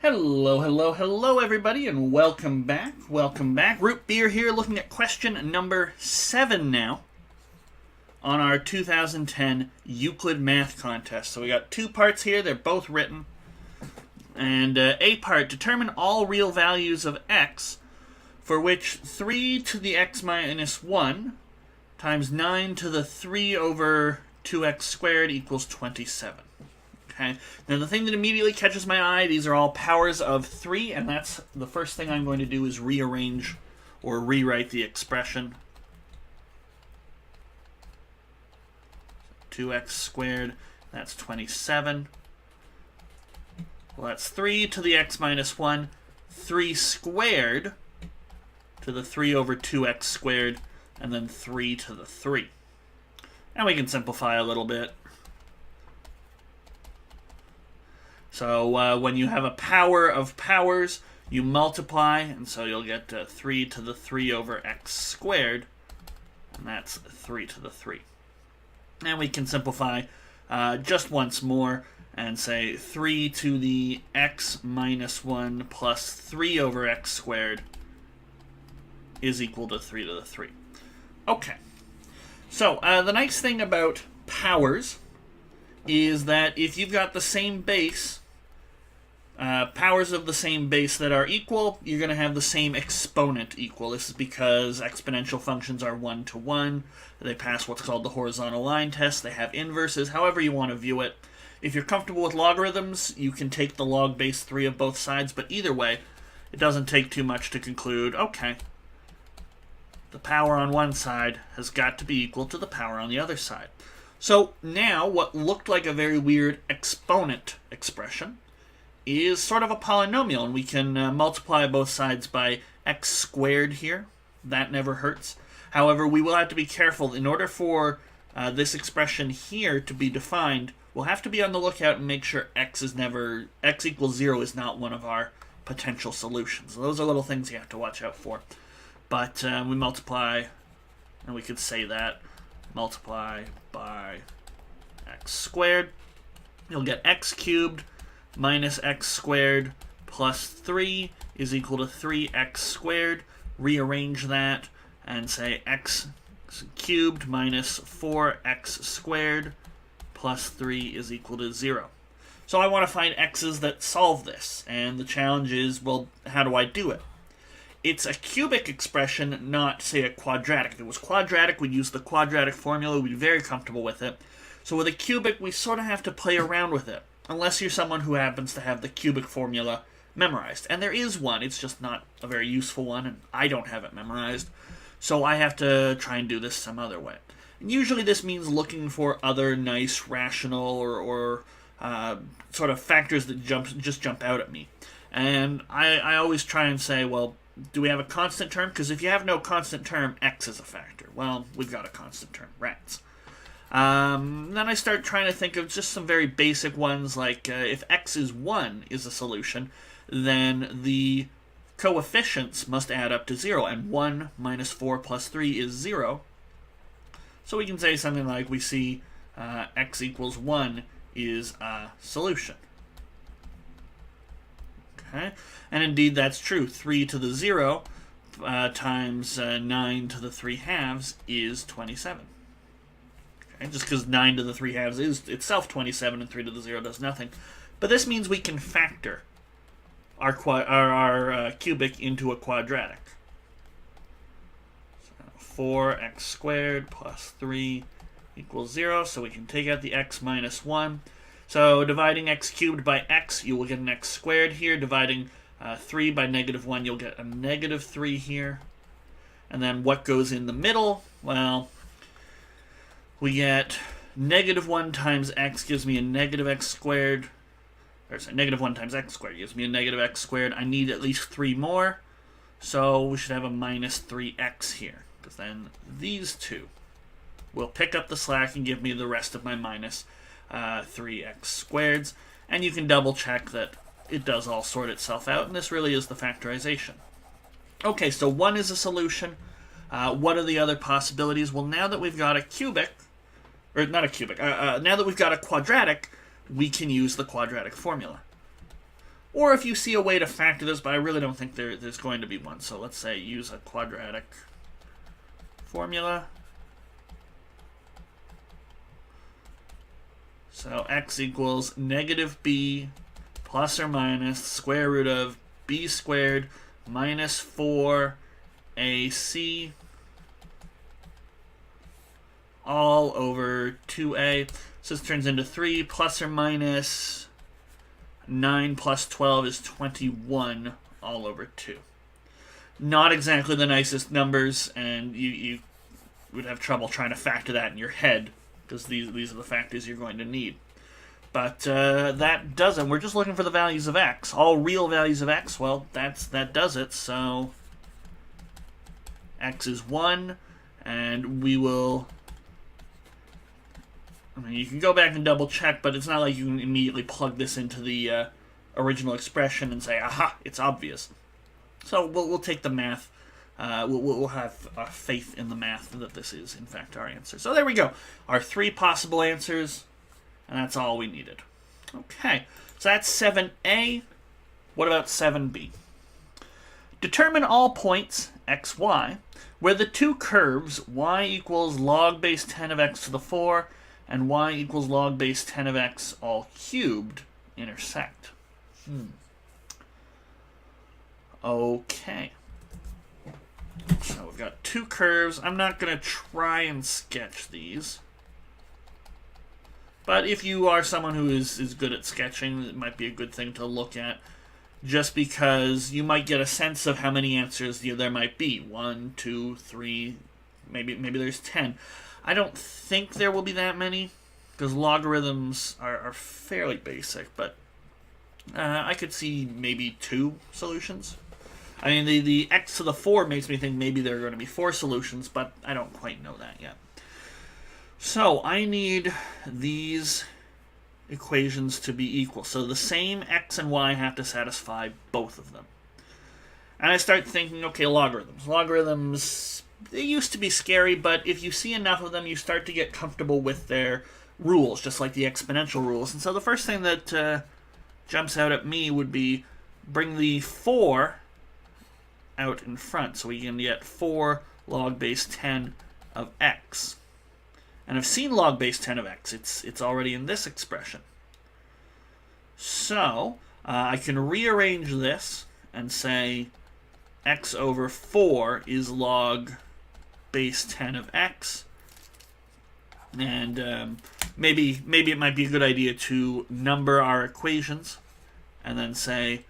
Hello, hello, hello, everybody, and welcome back. Welcome back. Root Beer here, looking at question number 7 now on our 2010 Euclid math contest. So we got 2 parts here. They're both written. And A part, determine all real values of x for which 3 to the x minus 1 times 9 to the 3 over 2x squared equals 27. Okay. Now the thing that immediately catches my eye, these are all powers of 3, and that's the first thing I'm going to do is rearrange or rewrite the expression. 2x squared, that's 27. Well, that's 3 to the x minus 1, 3 squared to the 3 over 2x squared, and then 3 to the 3. And we can simplify a little bit. So when you have a power of powers, you multiply, and so you'll get 3 to the 3 over x squared, and that's 3 to the 3. And we can simplify just once more and say 3 to the x minus 1 plus 3 over x squared is equal to 3 to the 3. Okay, so the nice thing about powers is that if you've got the same base, powers of the same base that are equal, you're going to have the same exponent equal. This is because exponential functions are 1 to 1. They pass what's called the horizontal line test. They have inverses, however you want to view it. If you're comfortable with logarithms, you can take the log base 3 of both sides, but either way, it doesn't take too much to conclude, okay, the power on one side has got to be equal to the power on the other side. So now what looked like a very weird exponent expression is sort of a polynomial, and we can multiply both sides by x squared here. That never hurts. However, we will have to be careful. In order for this expression here to be defined, we'll have to be on the lookout and make sure x equals 0 is not one of our potential solutions. So those are little things you have to watch out for. But we multiply, and we could say that, multiply by x squared. You'll get x cubed minus x squared plus 3 is equal to 3x squared. Rearrange that and say x cubed minus 4x squared plus 3 is equal to 0. So I want to find x's that solve this, and the challenge is, well, how do I do it? It's a cubic expression, not, say, a quadratic. If it was quadratic, we'd use the quadratic formula. We'd be very comfortable with it. So with a cubic, we sort of have to play around with it, unless you're someone who happens to have the cubic formula memorized. And there is one, it's just not a very useful one, and I don't have it memorized. So I have to try and do this some other way. And usually this means looking for other nice, rational, or sort of factors that just jump out at me. And I always try and say, well, do we have a constant term? Because if you have no constant term, x is a factor. Well, we've got a constant term, rats. Then I start trying to think of just some very basic ones, like if x is 1 is a solution, then the coefficients must add up to 0, and 1 minus 4 plus 3 is 0. So we can say something like we see x equals 1 is a solution. Okay, and indeed that's true. 3 to the 0 times 9 to the 3 halves is 27. Okay, just because 9 to the 3 halves is itself 27 and 3 to the 0 does nothing. But this means we can factor our cubic into a quadratic. So 4x squared plus 3 equals 0, so we can take out the x minus 1. So dividing x cubed by x, you will get an x squared here. Dividing 3 by negative 1, you'll get a negative 3 here. And then what goes in the middle? Well, we get negative 1 times x gives me a negative x squared. Or sorry, negative 1 times x squared gives me a negative x squared. I need at least 3 more. So we should have a minus 3x here. Because then these two will pick up the slack and give me the rest of my minus 3x squareds. And you can double check that it does all sort itself out. And this really is the factorization. Okay, so 1 is a solution. What are the other possibilities? Well, now that we've got a cubic, or not a cubic, now that we've got a quadratic, we can use the quadratic formula. Or if you see a way to factor this, but I really don't think there's going to be one. So let's say use a quadratic formula. So x equals negative b plus or minus square root of b squared minus 4ac all over 2a. So this turns into 3 plus or minus 9 plus 12 is 21 all over 2. Not exactly the nicest numbers, and you would have trouble trying to factor that in your head, because these are the factors you're going to need. But that doesn't. We're just looking for the values of x. All real values of x, well, that does it. So x is 1, and we will... I mean, you can go back and double check, but it's not like you can immediately plug this into the original expression and say, aha, it's obvious. So we'll take the math. We'll have faith in the math that this is, in fact, our answer. So there we go. Our 3 possible answers, and that's all we needed. Okay, so that's 7a. What about 7b? Determine all points, x, y, where the two curves y equals log base 10 of x to the 4 and y equals log base 10 of x all cubed intersect. Okay. So we've got two curves. I'm not going to try and sketch these. But if you are someone who is good at sketching, it might be a good thing to look at, just because you might get a sense of how many answers there might be. 1, 2, 3, maybe there's 10. I don't think there will be that many, because logarithms are fairly basic, but I could see maybe 2 solutions. I mean, the x to the 4 makes me think maybe there are going to be 4 solutions, but I don't quite know that yet. So I need these equations to be equal. So the same x and y have to satisfy both of them. And I start thinking, okay, logarithms. Logarithms, they used to be scary, but if you see enough of them, you start to get comfortable with their rules, just like the exponential rules. And so the first thing that jumps out at me would be bring the 4 out in front. So we can get 4 log base 10 of x. And I've seen log base 10 of x. It's already in this expression. So I can rearrange this and say x over 4 is log base 10 of x. And maybe it might be a good idea to number our equations and then say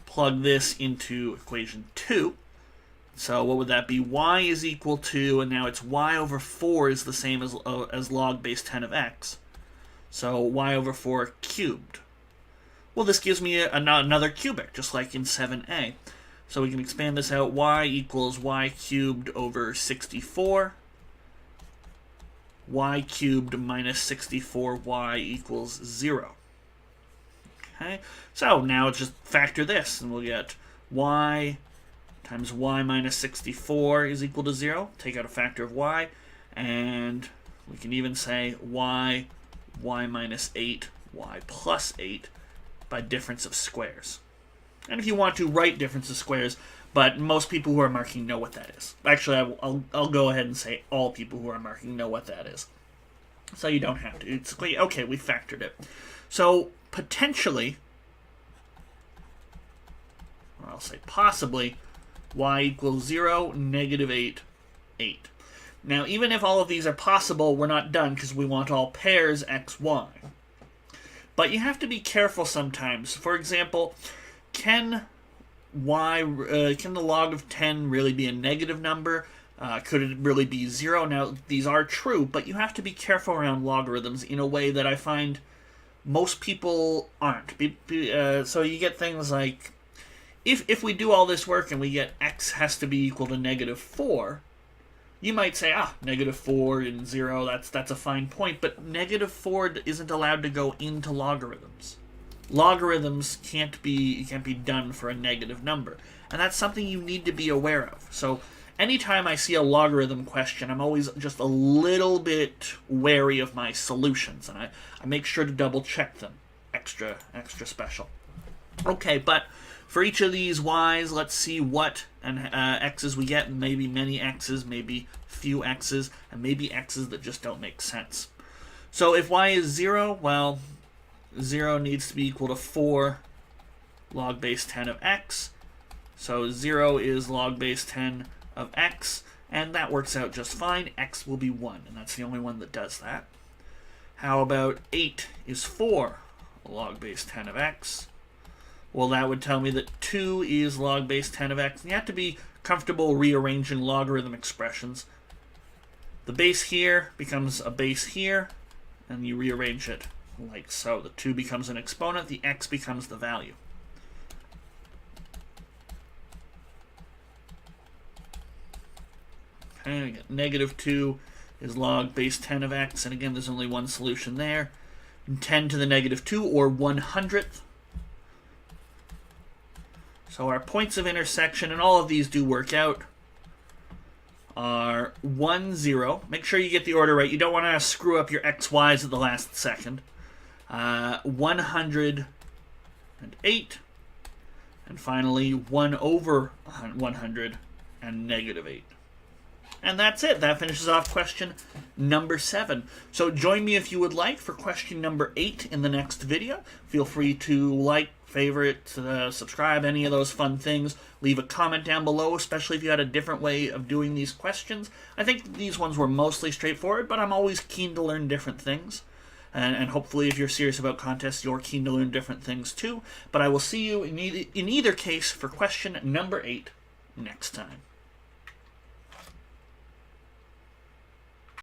plug this into equation 2. So what would that be? Y is equal to, and now it's y over 4 is the same as log base 10 of x. So y over 4 cubed. Well, this gives me another cubic, just like in 7a. So we can expand this out. Y equals y cubed over 64. Y cubed minus 64y equals 0. Okay, so now just factor this, and we'll get y times y minus 64 is equal to 0. Take out a factor of y, and we can even say y minus 8, y plus 8 by difference of squares. And if you want to, write difference of squares, but most people who are marking know what that is. Actually, I'll go ahead and say all people who are marking know what that is. So you don't have to. It's okay, we factored it. So potentially, or I'll say possibly, y equals 0, negative 8, 8. Now, even if all of these are possible, we're not done because we want all pairs x, y. But you have to be careful sometimes. For example, can the log of 10 really be a negative number? Could it really be 0? Now, these are true, but you have to be careful around logarithms in a way that I find most people aren't. So you get things like, if we do all this work and we get x has to be equal to negative 4, you might say, negative 4 and 0, that's a fine point, but negative 4 isn't allowed to go into logarithms. Logarithms can't be done for a negative number, and that's something you need to be aware of. So anytime I see a logarithm question, I'm always just a little bit wary of my solutions, and I make sure to double check them. extra special. Okay, but for each of these y's, let's see what x's we get. Maybe many x's, maybe few x's, and maybe x's that just don't make sense. So if y is 0, well, 0 needs to be equal to 4 log base 10 of x. So 0 is log base 10 of x, and that works out just fine. X will be 1, and that's the only one that does that. How about 8 is 4 log base 10 of x? Well, that would tell me that 2 is log base 10 of x. And you have to be comfortable rearranging logarithm expressions. The base here becomes a base here, and you rearrange it like so. The 2 becomes an exponent, the x becomes the value. Okay, we get negative 2 is log base 10 of x, and again, there's only one solution there. 10 to the negative 2, or 1/100th. So our points of intersection, and all of these do work out, are 1, 0. Make sure you get the order right. You don't want to screw up your x, y's at the last second. 108. And finally, 1 over 100 and negative 8. And that's it. That finishes off question number 7. So join me if you would like for question number 8 in the next video. Feel free to like, favorite, subscribe, any of those fun things. Leave a comment down below, especially if you had a different way of doing these questions. I think these ones were mostly straightforward, but I'm always keen to learn different things. And hopefully if you're serious about contests, you're keen to learn different things too. But I will see you in either case for question number 8 next time.